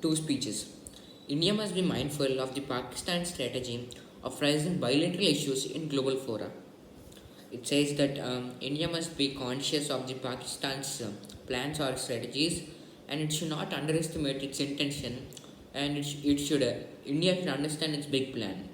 two speeches. India must be mindful of the Pakistan strategy of raising bilateral issues in global fora. It says that India must be conscious of the Pakistan's plans or strategies, and it should not underestimate its intention, and India should understand its big plan.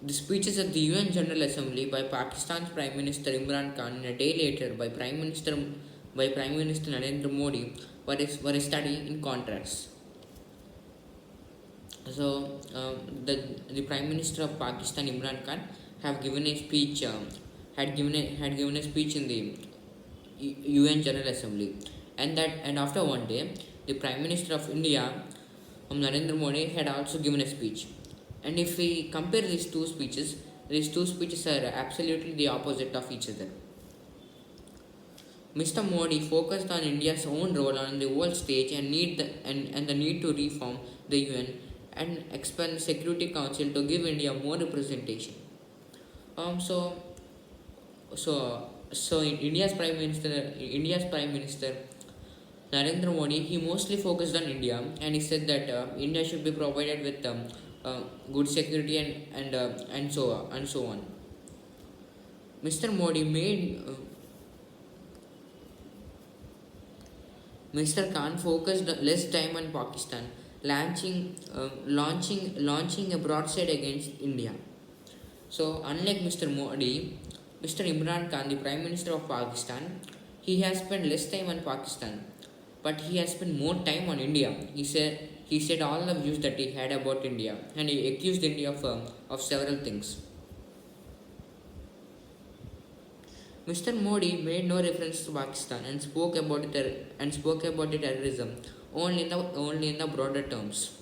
The speeches at the UN General Assembly by Pakistan's Prime Minister Imran Khan and a day later by Prime Minister Narendra Modi were a study in contrast. So the Prime Minister of Pakistan Imran Khan have given a speech had given a speech in the UN General Assembly, and after one day the Prime Minister of India Narendra Modi had also given a speech. And if we compare these two speeches are absolutely the opposite of each other. Mr. Modi focused on India's own role on the world stage and the need to reform the UN and expand the Security Council to give India more representation. Um, so, so in India's Prime Minister Narendra Modi, he mostly focused on India, and he said that India should be provided with good security and so on. Mr. Modi made Mr. Khan focused less time on Pakistan, launching a broadside against India. So, unlike Mr. Modi, Mr. Imran Khan, the Prime Minister of Pakistan, he has spent less time on Pakistan, but he has spent more time on India. He said all the views that he had about India, and he accused India of several things. Mr. Modi made no reference to Pakistan and spoke about the terrorism only in the broader terms.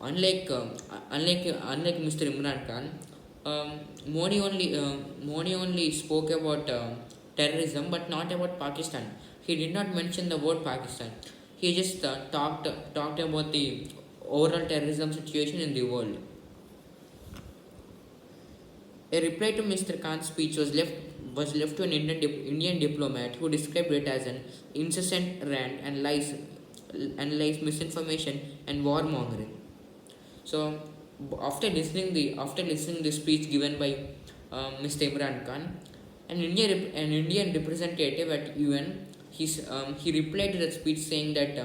Unlike Mr. Imran Khan, Modi only spoke about terrorism, but not about Pakistan. He did not mention the word Pakistan. He just talked about the overall terrorism situation in the world. A reply to Mr. Khan's speech was left to an Indian diplomat who described it as an incessant rant and lies, misinformation and warmongering. So after listening the speech given by Mr. Imran Khan, an Indian representative at UN, he replied to that speech saying that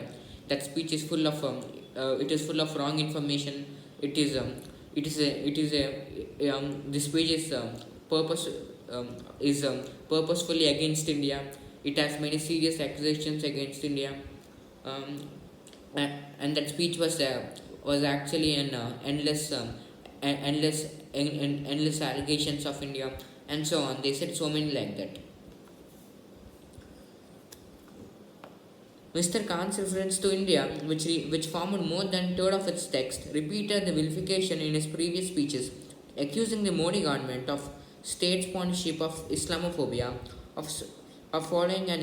that speech is full of it is full of wrong information. It is this speech purpose is purposefully against India. It has many serious accusations against India, um, and that speech was actually an endless allegations of India and so on. They said so many like that. Mr. Khan's reference to India, which formed more than a third of its text, repeated the vilification in his previous speeches, accusing the Modi government of state sponsorship of Islamophobia, of, of following an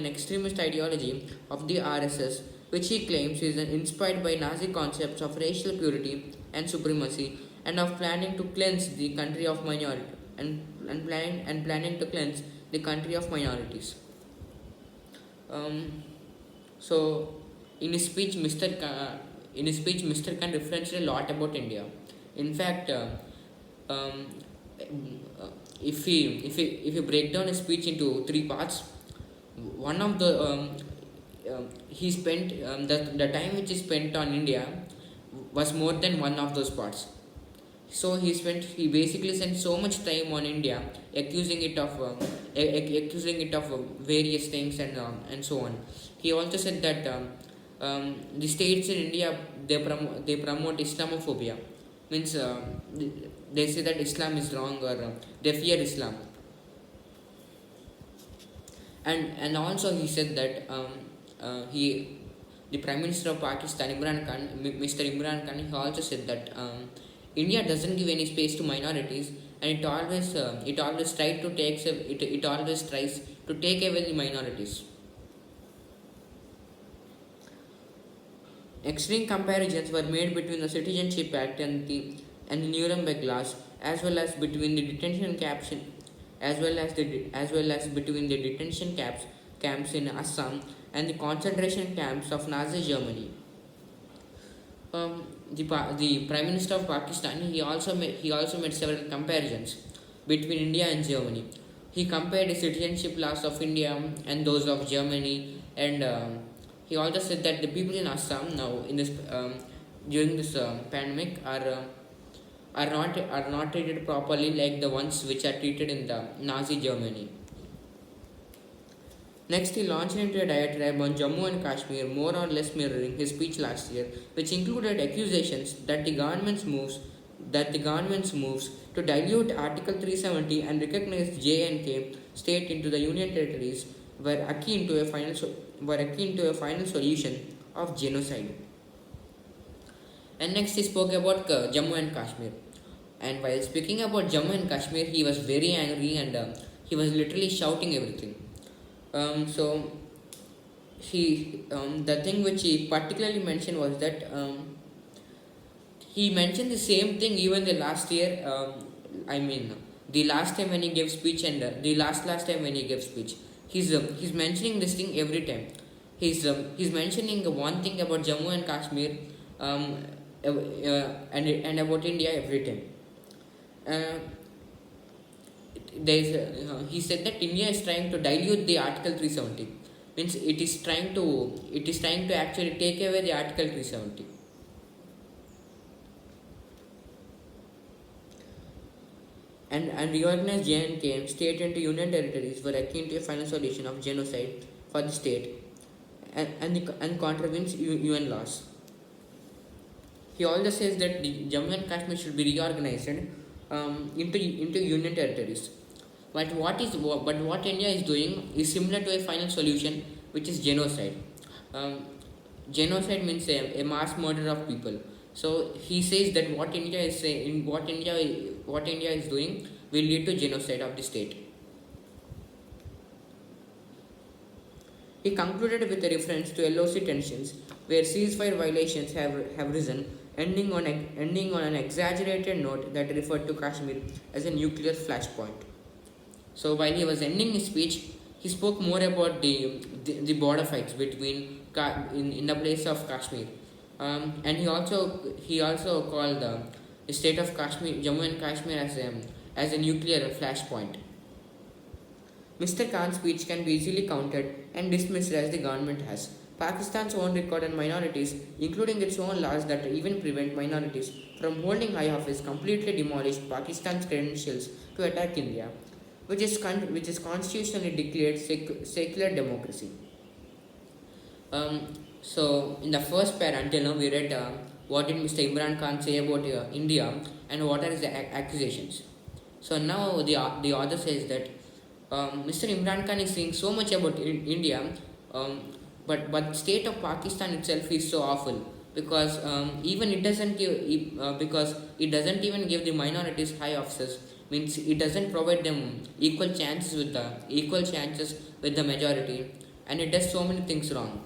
extremist ideology of the RSS, which he claims is inspired by Nazi concepts of racial purity and supremacy, and of planning to cleanse the country of minority and planning to cleanse the country of minorities. Um, so, in his speech, Mr. Khan referenced a lot about India. In fact, um, if you break down his speech into three parts, one of the he spent the time which he spent on India was more than one of those parts. So he basically spent so much time on India, accusing it of various things and so on. He also said that the states in India they promote Islamophobia, means they say that Islam is wrong or they fear Islam, and also he said that he the Prime Minister of Pakistan Imran Khan, Mr. Imran Khan, he also said that India doesn't give any space to minorities, and it always it always tries to take away the minorities. Extreme comparisons were made between the Citizenship Act and the Nuremberg laws, as well as between the detention camps as well as between the detention camps in Assam and the concentration camps of Nazi Germany. The Prime Minister of Pakistan, he also made several comparisons between India and Germany. He compared the citizenship laws of India and those of Germany, and he also said that the people in Assam now in this during this pandemic are not treated properly like the ones which are treated in the Nazi Germany. Next, he launched into a diatribe on Jammu and Kashmir, more or less mirroring his speech last year, which included accusations that the government's moves to dilute Article 370 and recognize J&K state into the Union territories were akin to a final solution of genocide. And next, he spoke about Jammu and Kashmir. And while speaking about Jammu and Kashmir, he was very angry and he was literally shouting everything. So the thing which he particularly mentioned was that he mentioned the same thing even the last year. I mean, the last time when he gave speech and the last time when he gave speech, he's mentioning this thing every time. He's mentioning one thing about Jammu and Kashmir, and about India every time. Uh, he said that India is trying to dilute the Article 370. Means it is trying to actually take away the Article 370. And reorganize J&K state into union territories were akin to a final solution of genocide for the state, and contravenes UN laws. He also says that the Jammu and Kashmir should be reorganized into union territories. But what India is doing is similar to a final solution, which is genocide. Um, Genocide means a mass murder of people. So he says that what India is doing will lead to genocide of the state. He concluded with a reference to LOC tensions, where ceasefire violations have risen, ending on an exaggerated note that referred to Kashmir as a nuclear flashpoint. So while he was ending his speech, he spoke more about the border fights in the place of Kashmir, and he also called the state of Kashmir, Jammu and Kashmir, as a nuclear flashpoint. Mr. Khan's speech can be easily countered and dismissed as the government has. Pakistan's own record on minorities, including its own laws that even prevent minorities from holding high office, completely demolished Pakistan's credentials to attack India, which is constitutionally declared secular democracy. So in the first pair until now we read what did Mr. Imran Khan say about India and what are his accusations. So now the author says that Mr. Imran Khan is saying so much about India, um, but state of Pakistan itself is so awful because it doesn't even give the minorities high offices. Means it doesn't provide them equal chances with the majority, and it does so many things wrong.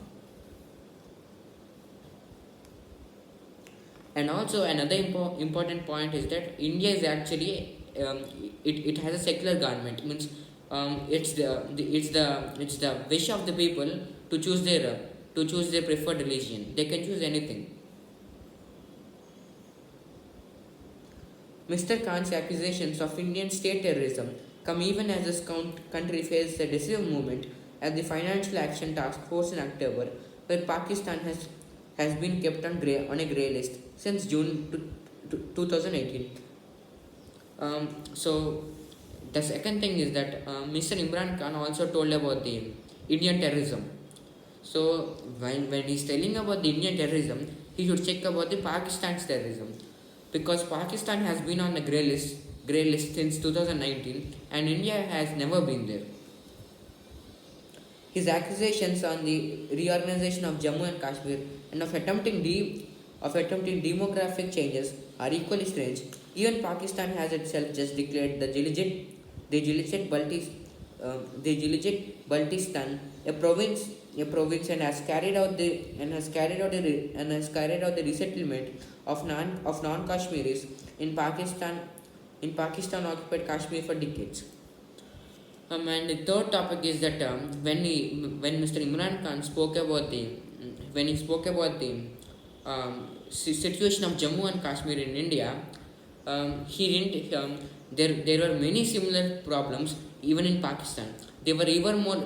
And also another important point is that India is actually it has a secular government. Means it's the wish of the people to choose their preferred religion. They can choose anything. Mr. Khan's accusations of Indian state terrorism come even as this country faces a decisive movement at the Financial Action Task Force in October, where Pakistan has been kept on a grey list since June 2018. So the second thing is that Mr. Imran Khan also told about the Indian terrorism. So when he's telling about the Indian terrorism, he should check about the Pakistan's terrorism, because Pakistan has been on the grey list since 2019, and India has never been there. His accusations on the reorganization of Jammu and Kashmir and of attempting demographic changes are equally strange. Even Pakistan has itself just declared the Gilgit Baltistan a province, and has carried out the resettlement of non Kashmiris in Pakistan occupied Kashmir for decades. And the third topic is that when Mr. Imran Khan spoke about the when he spoke about the situation of Jammu and Kashmir in India, he didn't. There were many similar problems even in Pakistan. They were even more.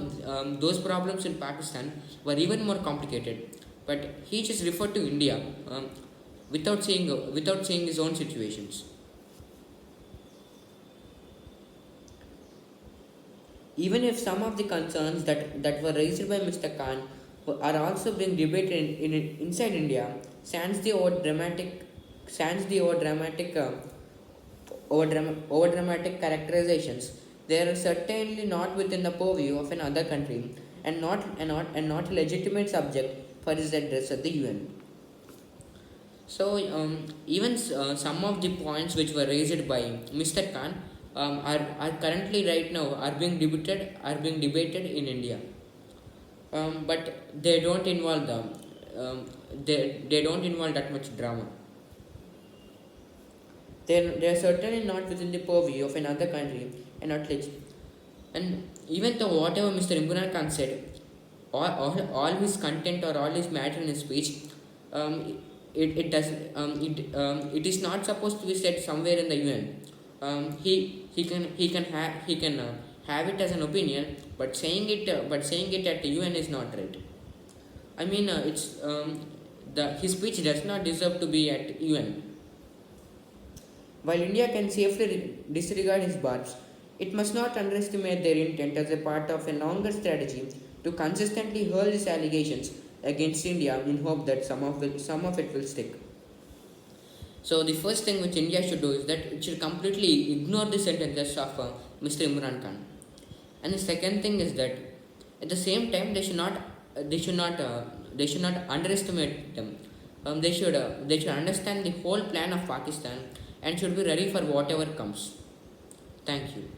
Those problems in Pakistan were even more complicated. But he just referred to India without seeing his own situations. Even if some of the concerns that were raised by Mr. Khan are also being debated inside India, sans the over dramatic over dramatic characterizations, they are certainly not within the purview of another country and not a legitimate subject for his address at the UN. So even some of the points which were raised by Mr. Khan are currently right now are being debated in India, but they don't involve they don't involve that much drama. They are certainly not within the purview of another country and not and even though whatever Mr. Imran Khan said, all his content or all his matter in his speech, it does it is not supposed to be said somewhere in the UN. He can have it as an opinion, but saying it at the UN is not right. I mean, it's the his speech does not deserve to be at UN. While India can safely disregard his barbs, it must not underestimate their intent as a part of a longer strategy to consistently hurl these allegations against India in hope that some of it will stick. So the first thing which India should do is that it should completely ignore the sentences of Mr. Imran Khan. And the second thing is that at the same time they should not underestimate them. They should understand the whole plan of Pakistan and should be ready for whatever comes. Thank you.